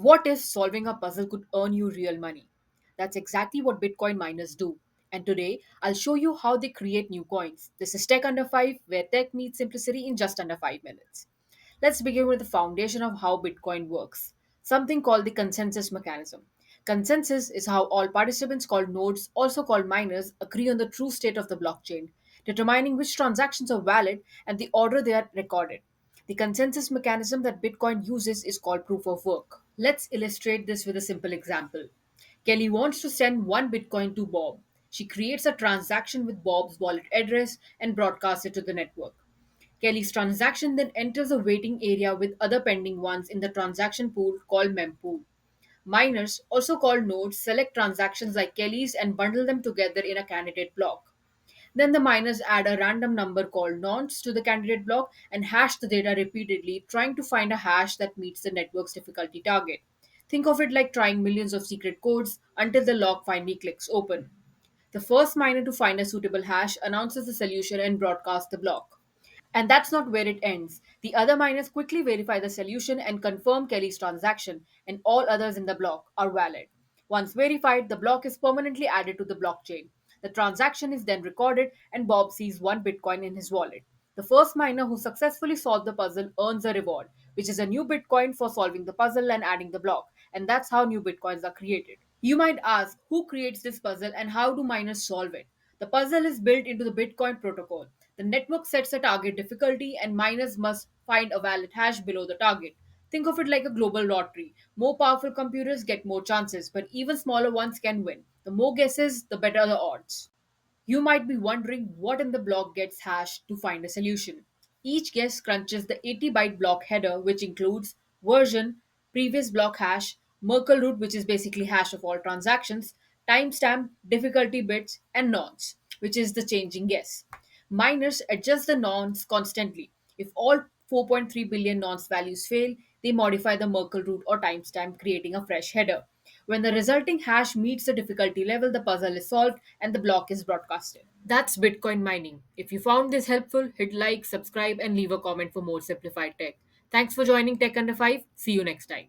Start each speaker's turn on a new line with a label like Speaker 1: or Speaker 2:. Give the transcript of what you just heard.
Speaker 1: What if solving a puzzle could earn you real money? That's exactly what Bitcoin miners do. And today, I'll show you how they create new coins. This is Tech Under 5, where tech meets simplicity in just under 5 minutes. Let's begin with the foundation of how Bitcoin works, something called the consensus mechanism. Consensus is how all participants called nodes, also called miners, agree on the true state of the blockchain, determining which transactions are valid and the order they are recorded. The consensus mechanism that Bitcoin uses is called proof of work. Let's illustrate this with a simple example. Kelly wants to send one Bitcoin to Bob. She creates a transaction with Bob's wallet address and broadcasts it to the network. Kelly's transaction then enters a waiting area with other pending ones in the transaction pool called mempool. Miners, also called nodes, select transactions like Kelly's and bundle them together in a candidate block. Then the miners add a random number called nonce to the candidate block and hash the data repeatedly, trying to find a hash that meets the network's difficulty target. Think of it like trying millions of secret codes until the lock finally clicks open. The first miner to find a suitable hash announces the solution and broadcasts the block. And that's not where it ends. The other miners quickly verify the solution and confirm Kelly's transaction, and all others in the block are valid. Once verified, the block is permanently added to the blockchain. The transaction is then recorded, and Bob sees one Bitcoin in his wallet. The first miner who successfully solved the puzzle earns a reward, which is a new Bitcoin for solving the puzzle and adding the block. And that's how new Bitcoins are created. You might ask, who creates this puzzle and how do miners solve it? The puzzle is built into the Bitcoin protocol. The network sets a target difficulty, and miners must find a valid hash below the target. Think of it like a global lottery. More powerful computers get more chances, but even smaller ones can win. The more guesses, the better the odds. You might be wondering what in the block gets hashed to find a solution. Each guess crunches the 80-byte block header, which includes version, previous block hash, Merkle root, which is basically hash of all transactions, timestamp, difficulty bits, and nonce, which is the changing guess. Miners adjust the nonce constantly. If all 4.3 billion nonce values fail, they modify the Merkle root or timestamp, creating a fresh header. When the resulting hash meets the difficulty level, the puzzle is solved and the block is broadcasted. That's Bitcoin mining. If you found this helpful, hit like, subscribe, and leave a comment for more simplified tech. Thanks for joining Tech Under 5. See you next time.